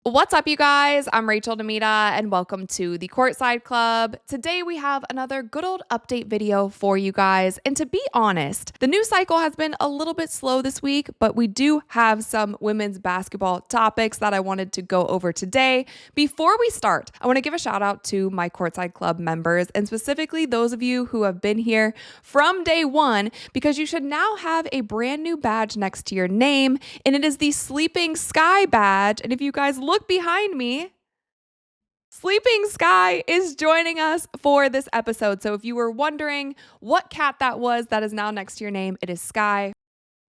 What's up, you guys? I'm Rachel DeMita, and welcome to the Courtside Club. Today, we have another good old update video for you guys. And to be honest, the news cycle has been a little bit slow this week, but we do have some women's basketball topics that I wanted to go over today. Before we start, I want to give a shout out to my Courtside Club members, and specifically those of you who have been here from day one, because you should now have a brand new badge next to your name, and it is the Sleeping Sky badge. And if you guys look behind me, Sleeping Sky is joining us for this episode. So if you were wondering what cat that was that is now next to your name, it is Sky,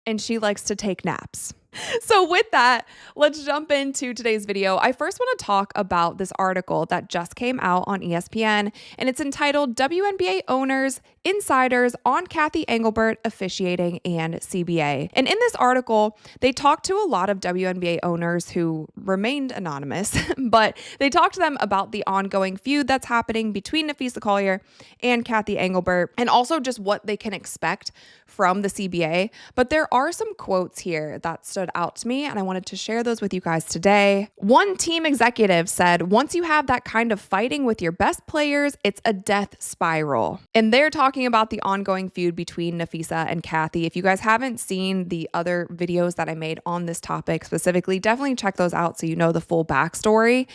and she likes to take naps. So with that, let's jump into today's video. I first want to talk about this article that just came out on ESPN, and it's entitled WNBA Owners, Insiders on Cathy Engelbert, Officiating, and CBA. And in this article, they talked to a lot of WNBA owners who remained anonymous, but they talked to them about the ongoing feud that's happening between Napheesa Collier and Cathy Engelbert, and also just what they can expect from the CBA. But there are some quotes here that stood out to me, and I wanted to share those with you guys today. One team executive said, "Once you have that kind of fighting with your best players, it's a death spiral." And they're talking about the ongoing feud between Napheesa and Cathy. If you guys haven't seen the other videos that I made on this topic specifically, definitely check those out so you know the full backstory.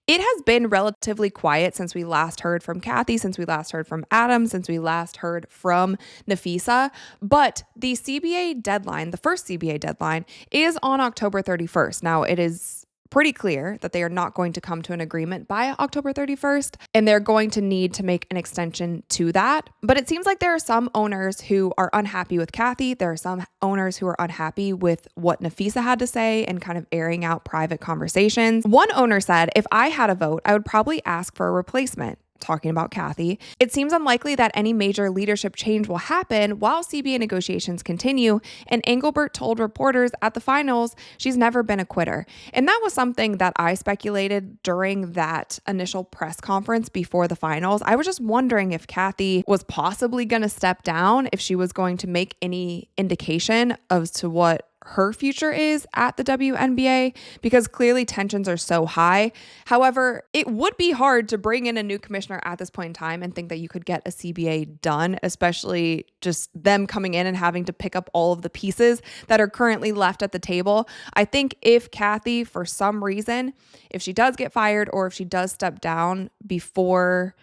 It has been relatively quiet since we last heard from Cathy, since we last heard from Adam, since we last heard from Napheesa. But the CBA deadline, the first CBA deadline, is on October 31st. Now, it is pretty clear that they are not going to come to an agreement by October 31st, and they're going to need to make an extension to that. But it seems like there are some owners who are unhappy with Cathy. There are some owners who are unhappy with what Napheesa had to say and kind of airing out private conversations. One owner said, "If I had a vote, I would probably ask for a replacement." Talking about Cathy. "It seems unlikely that any major leadership change will happen while CBA negotiations continue." And Engelbert told reporters at the finals she's never been a quitter. And that was something that I speculated during that initial press conference before the finals. I was just wondering if Cathy was possibly going to step down, if she was going to make any indication as to what her future is at the WNBA, because clearly tensions are so high. However, it would be hard to bring in a new commissioner at this point in time and think that you could get a CBA done, especially just them coming in and having to pick up all of the pieces that are currently left at the table. I think if Cathy, for some reason, if she does get fired or if she does step down before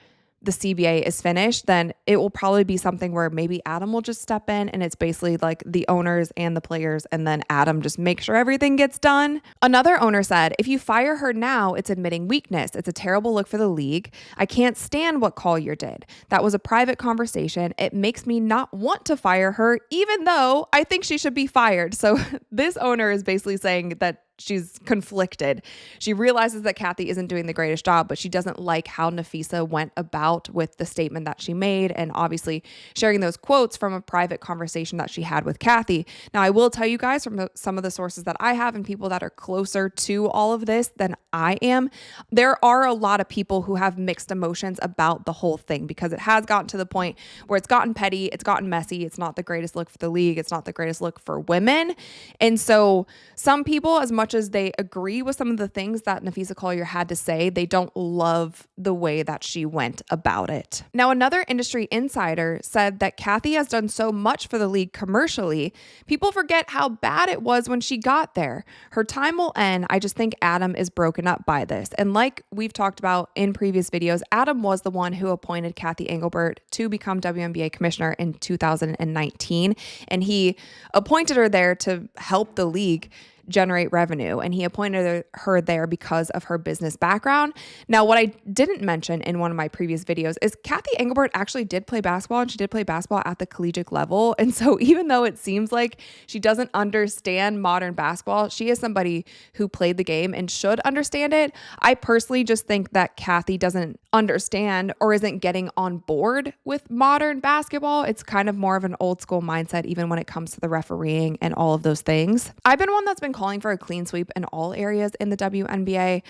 the CBA is finished, then it will probably be something where maybe Adam will just step in, and it's basically like the owners and the players, and then Adam just make sure everything gets done. Another owner said, "If you fire her now, it's admitting weakness. It's a terrible look for the league. I can't stand what Collier did. That was a private conversation. It makes me not want to fire her, even though I think she should be fired." So this owner is basically saying that she's conflicted. She realizes that Cathy isn't doing the greatest job, but she doesn't like how Napheesa went about with the statement that she made, and obviously sharing those quotes from a private conversation that she had with Cathy. Now, I will tell you guys from some of the sources that I have and people that are closer to all of this than I am, there are a lot of people who have mixed emotions about the whole thing, because it has gotten to the point where it's gotten petty, it's gotten messy, it's not the greatest look for the league, it's not the greatest look for women. And so some people, as much as they agree with some of the things that Napheesa Collier had to say, they don't love the way that she went about it. Now, another industry insider said that Cathy has done so much for the league commercially, people forget how bad it was when she got there. Her time will end. I just think Adam is broken up by this. And like we've talked about in previous videos, Adam was the one who appointed Cathy Engelbert to become WNBA commissioner in 2019. And he appointed her there to help the league generate revenue, and he appointed her there because of her business background. Now, what I didn't mention in one of my previous videos is Cathy Engelbert actually did play basketball, and she did play basketball at the collegiate level. And so even though it seems like she doesn't understand modern basketball, she is somebody who played the game and should understand it. I personally just think that Cathy doesn't understand or isn't getting on board with modern basketball. It's kind of more of an old school mindset, even when it comes to the refereeing and all of those things. I've been one that's been calling for a clean sweep in all areas in the WNBA.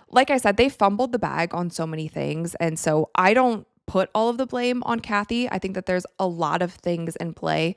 Like I said, they fumbled the bag on so many things. And so I don't put all of the blame on Cathy. I think that there's a lot of things in play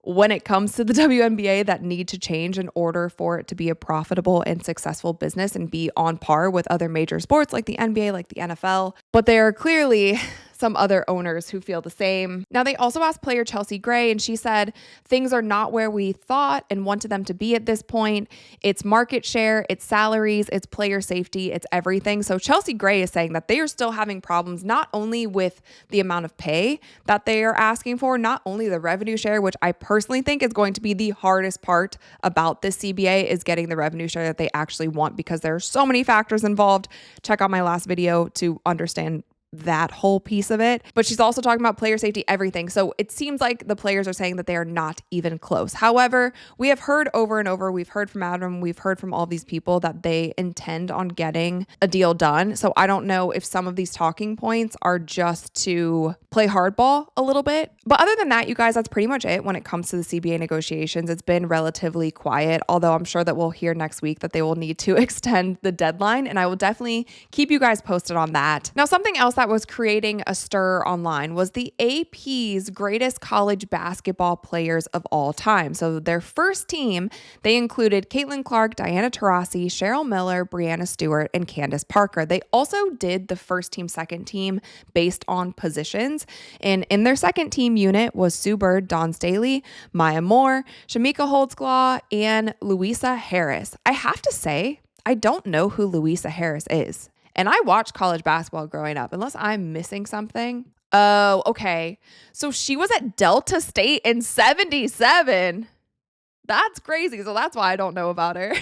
when it comes to the WNBA that need to change in order for it to be a profitable and successful business and be on par with other major sports like the NBA, like the NFL. But there are clearly some other owners who feel the same. Now, they also asked player Chelsea Gray, and she said, things are not where we thought and wanted them to be at this point. It's market share, it's salaries, it's player safety, it's everything. So Chelsea Gray is saying that they are still having problems, not only with the amount of pay that they are asking for, not only the revenue share, which I personally think is going to be the hardest part about this CBA, is getting the revenue share that they actually want, because there are so many factors involved. Check out my last video to understand that whole piece of it. But she's also talking about player safety, everything. So it seems like the players are saying that they are not even close. However, we have heard over and over, we've heard from Adam, we've heard from all these people that they intend on getting a deal done. So I don't know if some of these talking points are just to play hardball a little bit. But other than that, you guys, that's pretty much it when it comes to the CBA negotiations. It's been relatively quiet, although I'm sure that we'll hear next week that they will need to extend the deadline, and I will definitely keep you guys posted on that. Now, something else that was creating a stir online was the AP's greatest college basketball players of all time. So their first team, they included Caitlin Clark, Diana Taurasi, Cheryl Miller, Breanna Stewart, and Candace Parker. They also did the first team, second team based on positions. And in their second team unit was Sue Bird, Dawn Staley, Maya Moore, Chamique Holdsclaw, and Louisa Harris. I have to say, I don't know who Louisa Harris is. And I watched college basketball growing up, unless I'm missing something. Oh, okay. So she was at Delta State in 77. That's crazy. So that's why I don't know about her.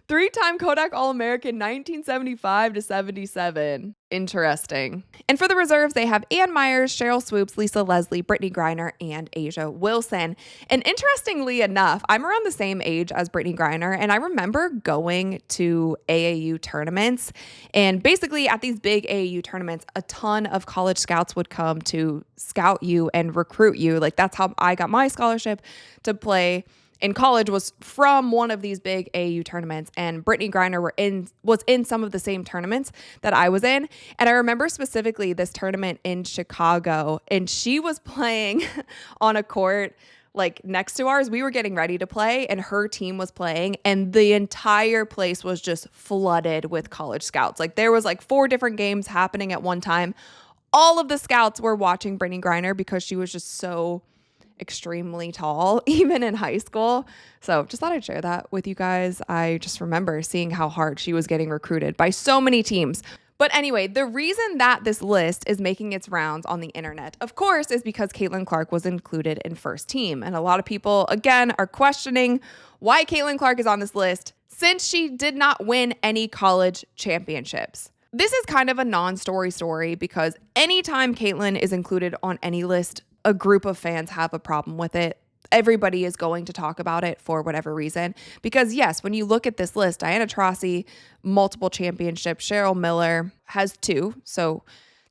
Three-time Kodak All-American 1975 to 77. Interesting. And for the reserves, they have Ann Myers, Cheryl Swoops, Lisa Leslie, Brittany Griner, and Asia Wilson. And interestingly enough, I'm around the same age as Brittany Griner, and I remember going to AAU tournaments. And basically at these big AAU tournaments, a ton of college scouts would come to scout you and recruit you. Like, that's how I got my scholarship to play in college, was from one of these big AAU tournaments, and Brittany Griner was in some of the same tournaments that I was in. And I remember specifically this tournament in Chicago, and she was playing on a court like next to ours. We were getting ready to play, and her team was playing, and the entire place was just flooded with college scouts. Like, there was like 4 different games happening at one time. All of the scouts were watching Brittany Griner because she was just so extremely tall, even in high school. So just thought I'd share that with you guys. I just remember seeing how hard she was getting recruited by so many teams. But anyway, the reason that this list is making its rounds on the internet, of course, is because Caitlin Clark was included in first team. And a lot of people, again, are questioning why Caitlin Clark is on this list since she did not win any college championships. This is kind of a non-story because anytime Caitlin is included on any list, a group of fans have a problem with it. Everybody is going to talk about it for whatever reason. Because yes, when you look at this list, Diana Taurasi, multiple championships. Cheryl Miller has 2, so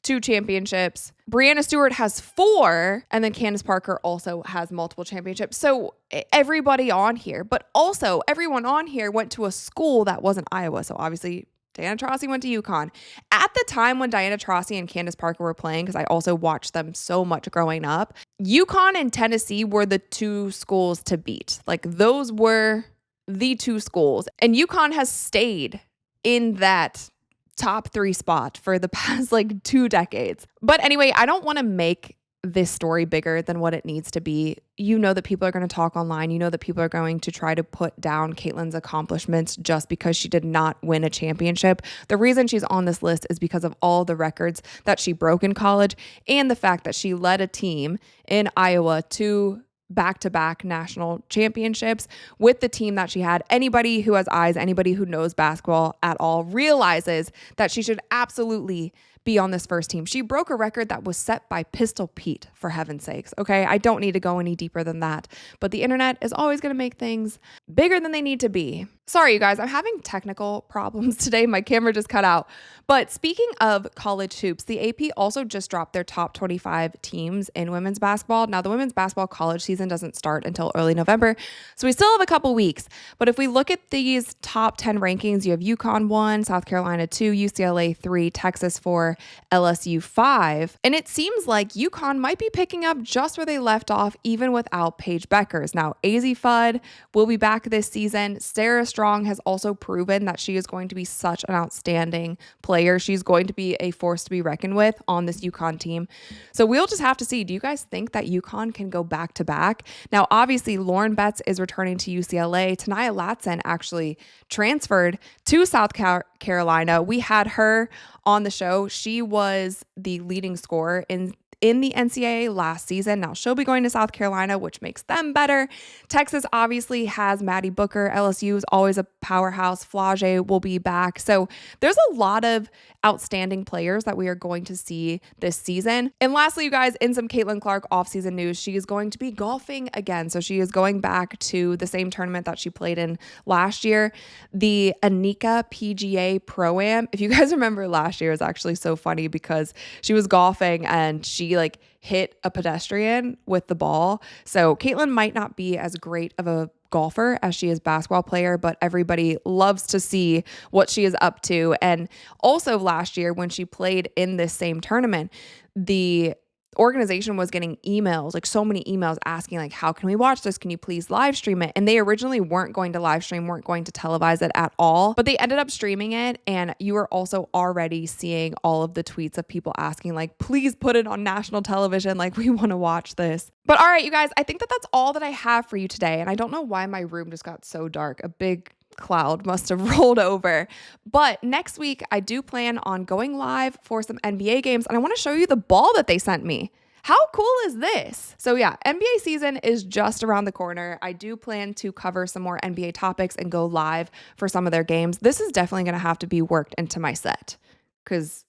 2 championships. Breanna Stewart has 4, and then Candace Parker also has multiple championships. So everybody on here, but also everyone on here went to a school that wasn't Iowa. So obviously Diana Taurasi went to UConn. At the time when Diana Taurasi and Candace Parker were playing, because I also watched them so much growing up, UConn and Tennessee were the 2 schools to beat. Like, those were the 2 schools. And UConn has stayed in that top 3 spot for the past like 2 decades. But anyway, I don't want to make this story bigger than what it needs to be. You know that people are going to talk online. You know that people are going to try to put down Caitlin's accomplishments just because she did not win a championship. The reason she's on this list is because of all the records that she broke in college and the fact that she led a team in Iowa to back-to-back national championships with the team that she had. Anybody who has eyes, anybody who knows basketball at all realizes that she should absolutely be on this first team. She broke a record that was set by Pistol Pete, for heaven's sakes. Okay, I don't need to go any deeper than that, but the internet is always going to make things bigger than they need to be. Sorry, you guys, I'm having technical problems today. My camera just cut out. But speaking of college hoops, the AP also just dropped their top 25 teams in women's basketball. Now, the women's basketball college season doesn't start until early November, so we still have a couple weeks. But if we look at these top 10 rankings, you have UConn 1, South Carolina 2, UCLA 3, Texas 4, for LSU 5. And it seems like UConn might be picking up just where they left off, even without Paige Beckers. Now, AZ Fudd will be back this season. Sarah Strong has also proven that she is going to be such an outstanding player. She's going to be a force to be reckoned with on this UConn team. So we'll just have to see. Do you guys think that UConn can go back to back? Now, obviously, Lauren Betts is returning to UCLA. Tanaya Latson actually transferred to South Carolina. We had her on the show. She was the leading scorer in the NCAA last season. Now she'll be going to South Carolina, which makes them better. Texas obviously has Maddie Booker. LSU is always a powerhouse. Flage will be back. So there's a lot of outstanding players that we are going to see this season. And lastly, you guys, in some Caitlin Clark offseason news, she is going to be golfing again. So she is going back to the same tournament that she played in last year, the Anika PGA Pro-Am. If you guys remember last year, it's actually so funny because she was golfing and she hit a pedestrian with the ball. So Caitlin might not be as great of a golfer as she is basketball player, but everybody loves to see what she is up to. And also last year when she played in this same tournament, the organization was getting emails, so many emails asking how can we watch this? Can you please live stream it? And they originally weren't going to live stream, weren't going to televise it at all, but they ended up streaming it. And you were also already seeing all of the tweets of people asking please put it on national television. We want to watch this. But all right, you guys, I think that that's all that I have for you today. And I don't know why my room just got so dark. A big cloud must have rolled over. But next week, I do plan on going live for some NBA games, and I want to show you the ball that they sent me. How cool is this? So yeah, NBA season is just around the corner. I do plan to cover some more NBA topics and go live for some of their games. This is definitely going to have to be worked into my set because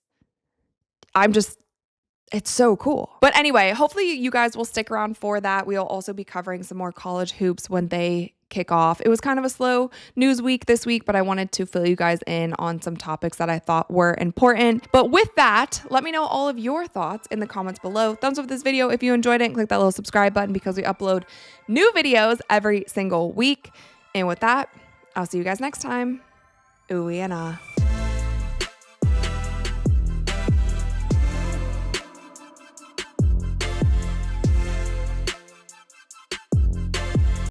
it's so cool. But anyway, hopefully you guys will stick around for that. We'll also be covering some more college hoops when they kick off. It was kind of a slow news week this week, but I wanted to fill you guys in on some topics that I thought were important. But with that, let me know all of your thoughts in the comments below. Thumbs up this video if you enjoyed it and click that little subscribe button because we upload new videos every single week. And with that, I'll see you guys next time. Ooh, and